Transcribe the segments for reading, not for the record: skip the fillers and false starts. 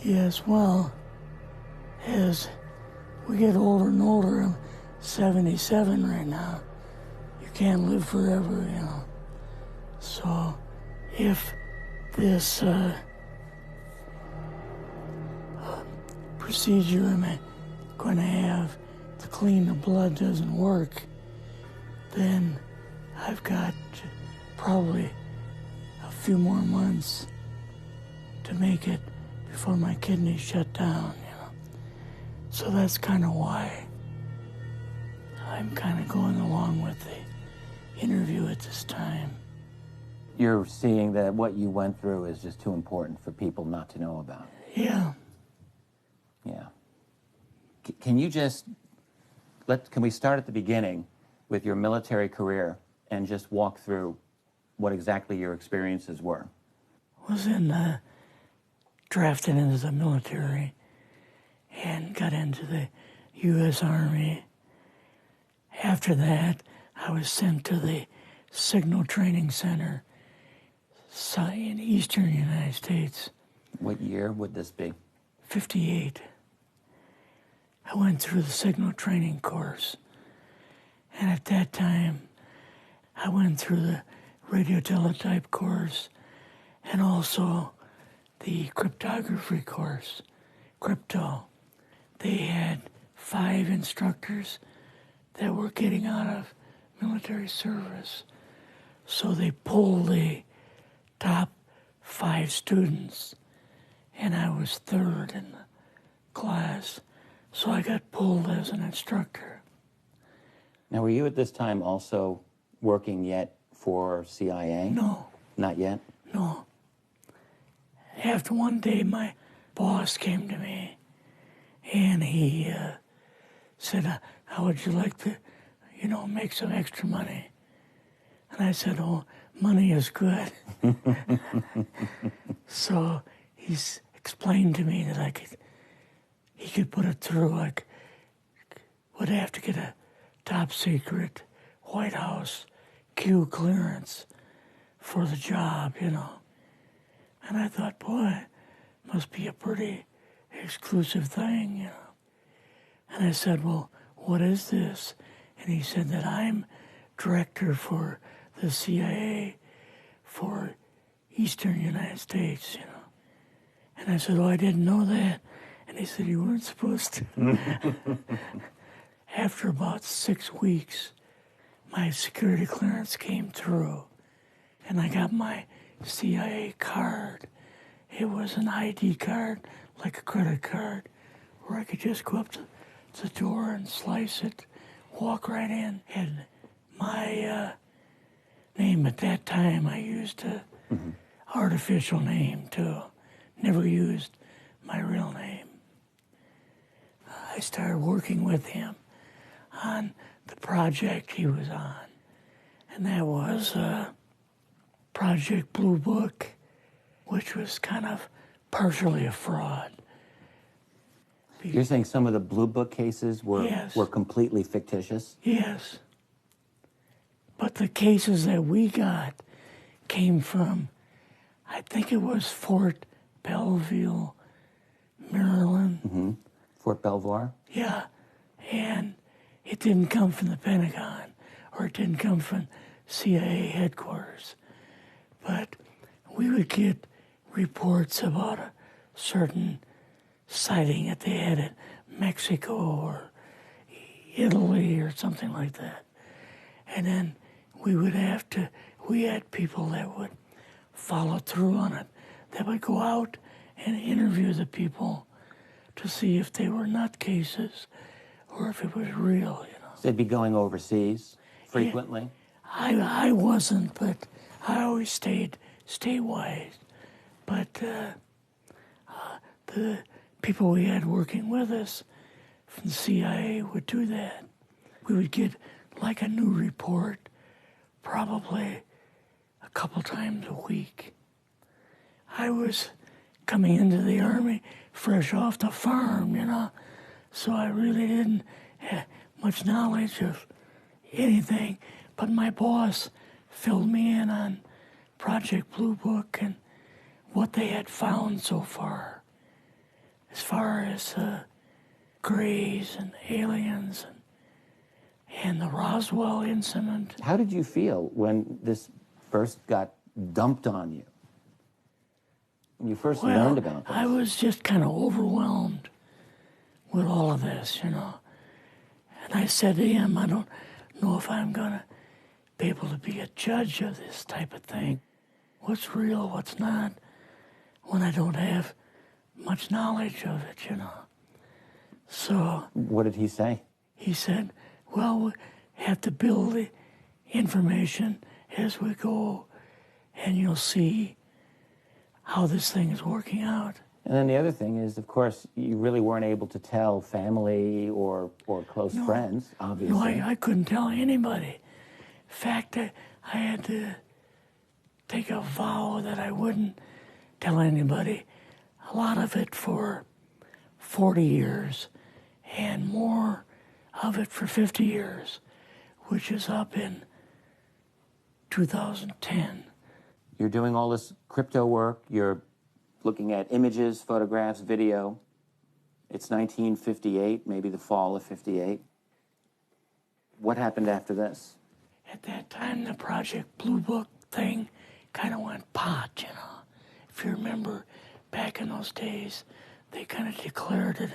Yes, well, as we get older and older, I'm 77 right now. You can't live forever, you know. So if this procedure I'm going to have to clean the blood doesn't work, then I've got probably a few more months to make it before my kidneys shut down, you know. So that's kind of why I'm kind of going along with the interview at this time. You're seeing that what you went through is just too important for people not to know about. Yeah. Yeah. Can you just, can we start at the beginning with your military career and just walk through what exactly your experiences were? Was drafted into the military and got into the U.S. Army. After that, I was sent to the Signal Training Center in eastern United States. What year would this be? 58. I went through the Signal Training course. And at that time, I went through the radio teletype course and also the cryptography course, crypto. They had 5 instructors that were getting out of military service. So they pulled the top 5 students, and I was 3rd in the class. So I got pulled as an instructor. Now, were you at this time also working yet for CIA? No. Not yet? No. After one day, my boss came to me, and he said, how would you like to, make some extra money? And I said, oh, money is good. So he's explained to me that he could put it through. I would have to get a top secret White House Q clearance for the job, And I thought, boy, must be a pretty exclusive thing, And I said, well, what is this? And he said that I'm director for the CIA for Eastern United States, And I said, oh, I didn't know that. And he said, you weren't supposed to. After about 6 weeks, my security clearance came through, and I got my CIA card. It was an ID card, like a credit card, where I could just go up to the door and slice it, walk right in. And my name at that time, I used a artificial name too. Never used my real name. I started working with him on the project he was on, and that was Project Blue Book, which was kind of partially a fraud. You're saying some of the Blue Book cases were completely fictitious? Yes. But the cases that we got came from, I think it was Fort Belvoir, Maryland. Mm-hmm. Fort Belvoir? Yeah. And it didn't come from the Pentagon, or it didn't come from CIA headquarters. But we would get reports about a certain sighting that they had in Mexico or Italy or something like that. And then we had people that would follow through on it, that would go out and interview the people to see if they were nutcases or if it was real, So they'd be going overseas frequently? Yeah, I wasn't, but I always stayed statewide. But the people we had working with us from the CIA would do that. We would get like a new report probably a couple times a week. I was coming into the Army fresh off the farm, so I really didn't have much knowledge of anything, but my boss filled me in on Project Blue Book and what they had found so far. as far as Greys and aliens and the Roswell incident. How did you feel when this first got dumped on you? When you first learned about this? I was just kind of overwhelmed with all of this, you know. And I said to him, I don't know if I'm going to be able to be a judge of this type of thing. What's real, what's not, when I don't have much knowledge of it, you know. So... What did he say? He said, well, we have to build the information as we go, and you'll see how this thing is working out. And then the other thing is, of course, you really weren't able to tell family or close friends, obviously. No, I couldn't tell anybody. In fact, I had to take a vow that I wouldn't tell anybody. A lot of it for 40 years, and more of it for 50 years, which is up in 2010. You're doing all this crypto work. You're looking at images, photographs, video. It's 1958, maybe the fall of 58. What happened after this? At that time, the Project Blue Book thing kind of went pot, you know. If you remember, back in those days, they kind of declared it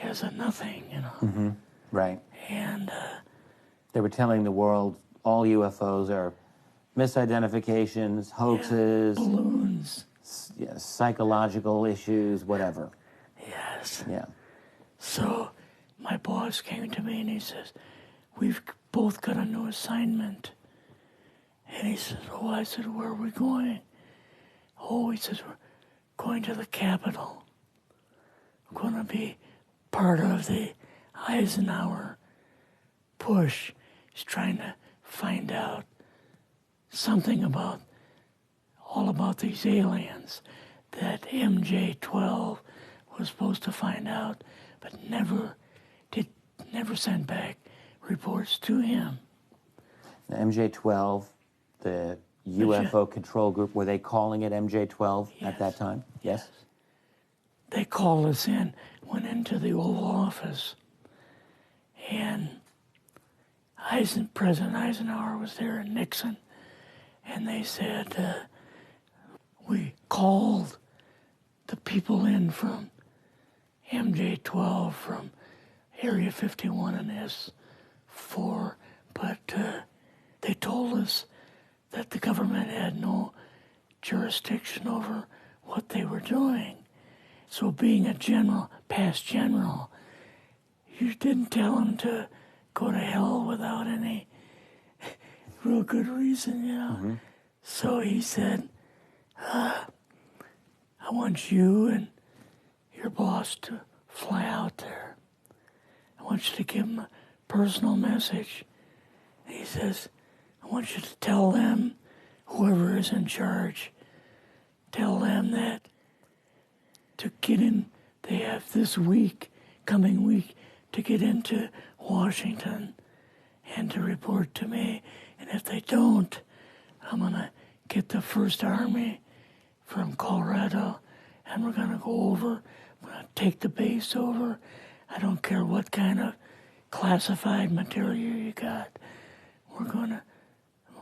as a nothing, you know. Mm-hmm. Right. And they were telling the world all UFOs are misidentifications, hoaxes, balloons. Psychological issues, whatever. Yes. Yeah. So my boss came to me and he says, we've both got a new assignment. And he says, oh, I said, where are we going? Oh, he says, we're going to the Capitol. We're going to be part of the Eisenhower push. He's trying to find out something about all about these aliens that MJ-12 was supposed to find out, but never sent back reports to him. The MJ-12, the UFO control group, were they calling it MJ-12 at that time? Yes. They called us in, went into the Oval Office, and President Eisenhower was there and Nixon, and they said, we called the people in from MJ-12 from Area 51 and S4, but they told us that the government had no jurisdiction over what they were doing. So being a general, past general, you didn't tell them to go to hell without any real good reason, you know. Mm-hmm. So he said, I want you and your boss to fly out there. I want you to give them a personal message. And he says, I want you to tell them, whoever is in charge, tell them that to get in, they have this week, coming week, to get into Washington and to report to me. And if they don't, I'm going to get the First Army from Colorado, and we're going to go over, we're going to take the base over. I don't care what kind of classified material you got. We're going to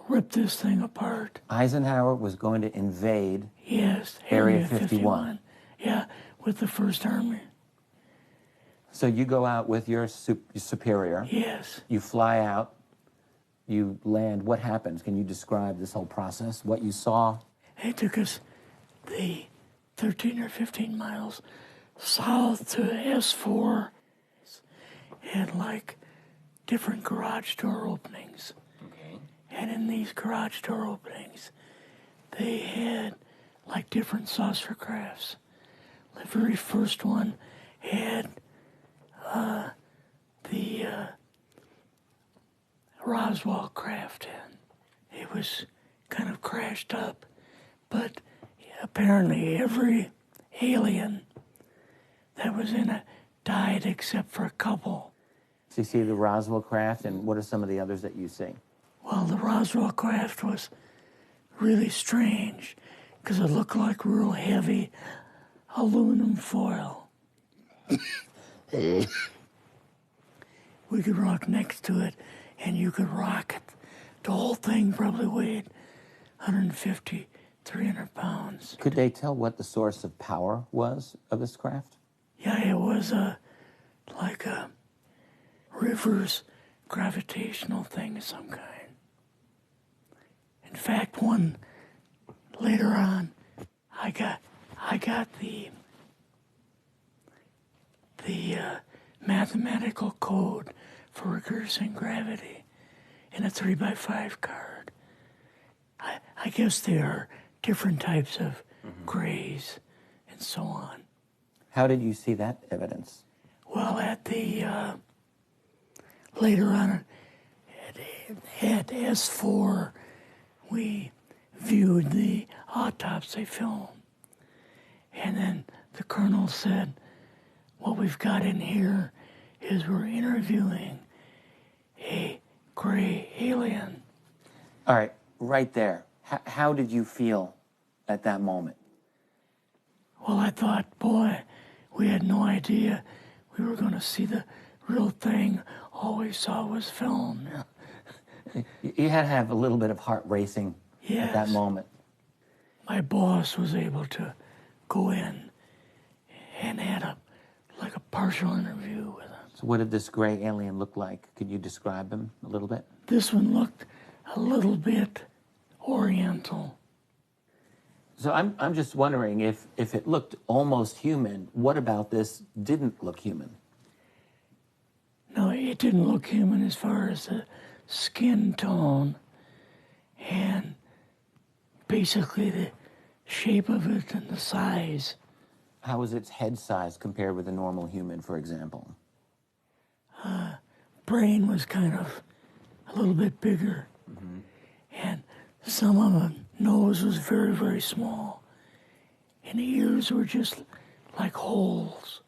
rip this thing apart. Eisenhower was going to invade Area 51. Yeah, with the First Army. So you go out with your superior. Yes. You fly out. You land. What happens? Can you describe this whole process, what you saw? They took us the 13 or 15 miles south to S4 and like different garage door openings. Okay. And in these garage door openings, they had like different saucer crafts. The very first one had the Roswell craft in. It was kind of crashed up, but apparently every alien that was in it died except for a couple. So you see the Roswell craft, and what are some of the others that you see? Well, the Roswell craft was really strange because it looked like real heavy aluminum foil. We could rock next to it, and you could rock it. The whole thing probably weighed 150, 300 pounds. Could they tell what the source of power was of this craft? Yeah, it was like a reverse gravitational thing of some kind. In fact, one later on, I got the mathematical code for reversing gravity in a 3x5 card. I guess there are different types of grays and so on. How did you see that evidence? Well, at the later on at S4, we viewed the autopsy film, and then the colonel said, "What we've got in here is we're interviewing a gray alien." All right, right there. How did you feel at that moment? Well, I thought, boy, we had no idea we were going to see the real thing. All we saw was film. You had to have a little bit of heart racing at that Yes. moment. My boss was able to go in and had a partial interview with him. So what did this gray alien look like? Could you describe him a little bit? This one looked a little bit oriental. So I'm just wondering if it looked almost human, what about this didn't look human? No, it didn't look human as far as the skin tone and basically the shape of it and the size. How was its head size compared with a normal human, for example? Brain was kind of a little bit bigger. And some of the nose was very, very small. And the ears were just like holes.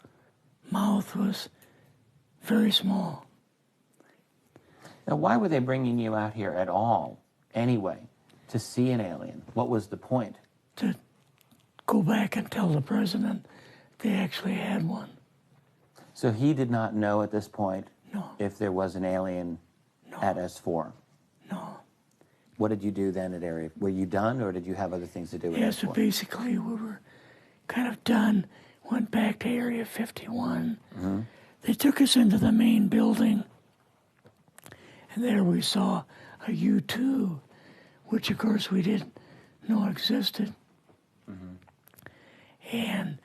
Mouth was very small. Now, why were they bringing you out here at all, anyway, to see an alien? What was the point? To go back and tell the president they actually had one. So he did not know at this point No, if there was an alien at S4. no. What did you do then at Area? Were you done, or did you have other things to do with Yeah, so S4? basically we were kind of done, went back to Area 51. They took us into the main building, and there we saw a U-2, which of course we didn't know existed. And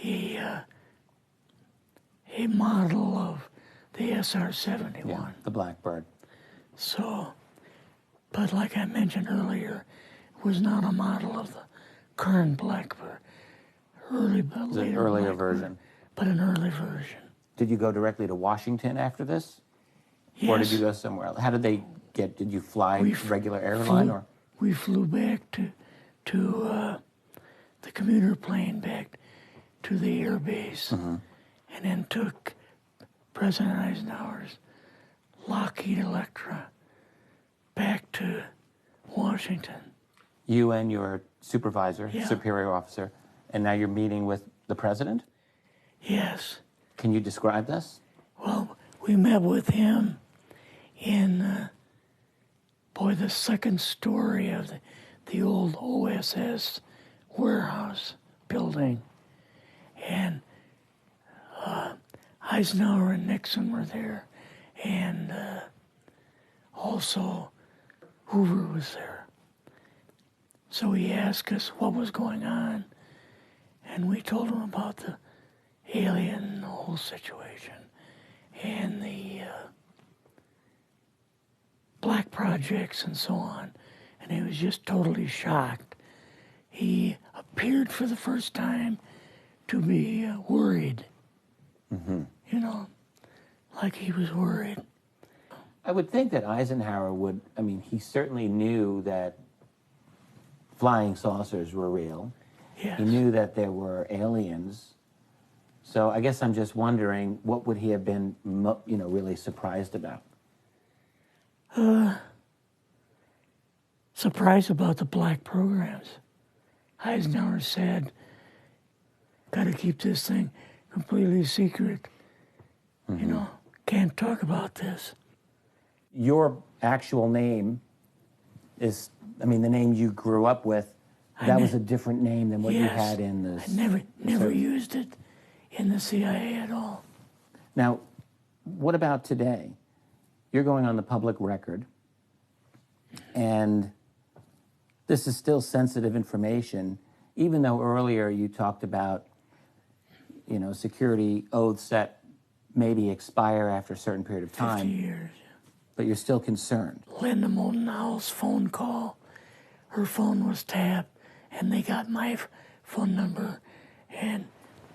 a model of the SR-71. Yeah, the Blackbird. So, but like I mentioned earlier, it was not a model of the current Blackbird, It's an earlier version. but an early version. Did you go directly to Washington after this? Yes. Or did you go somewhere else? How did they get, did you fly We regular airline or? We flew back to the commuter plane back to the air base, and then took President Eisenhower's Lockheed Electra back to Washington. You and your supervisor, Yeah. superior officer, and now you're meeting with the president? Yes. Can you describe this? Well, we met with him in, the second story of the old OSS warehouse building. And Eisenhower and Nixon were there. And also Hoover was there. So he asked us what was going on. And we told him about the alien, the whole situation, and the black projects and so on. And he was just totally shocked. He appeared for the first time to be worried. You know, like he was worried. I would think that Eisenhower would, I mean, he certainly knew that flying saucers were real. Yes. He knew that there were aliens. So I guess I'm just wondering, what would he have been, really surprised about? Surprised about the black programs. Eisenhower said, got to keep this thing completely secret. You know, can't talk about this. Your actual name is, I mean, the name you grew up with, that was a different name than what you Yes. had in the... I never used it in the CIA at all. Now, what about today? You're going on the public record, and this is still sensitive information, even though earlier you talked about, you know, security oaths that maybe expire after a certain period of 50 time, years. but you're still concerned. Linda Moldenhauer's phone call, her phone was tapped, and they got my phone number, and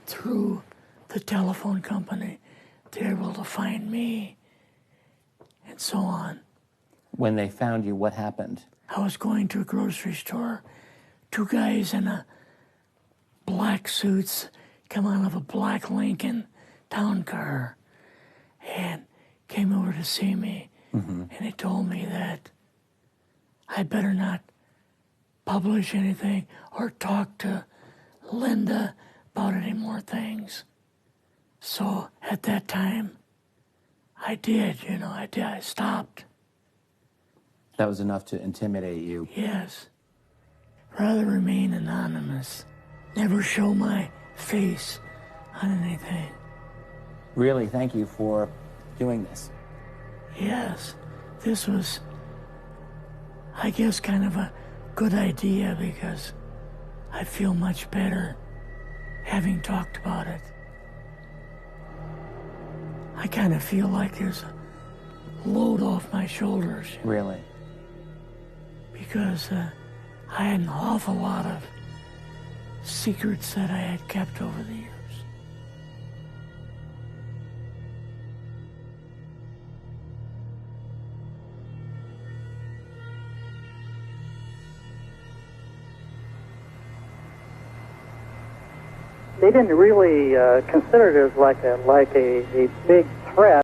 through the telephone company, they're able to find me, and so on. When they found you, what happened? I was going to a grocery store. Two guys in a black suits come out of a black Lincoln town car and came over to see me. And they told me that I better not publish anything or talk to Linda about any more things. So at that time, I did, you know, I stopped. That was enough to intimidate you. Yes. Rather remain anonymous. Never show my face on anything. Really, thank you for doing this. Yes. This was, I guess, kind of a good idea because I feel much better having talked about it. I kind of feel like there's a load off my shoulders. Really? Because I had an awful lot of secrets that I had kept over the years. They didn't really consider it as like a big threat.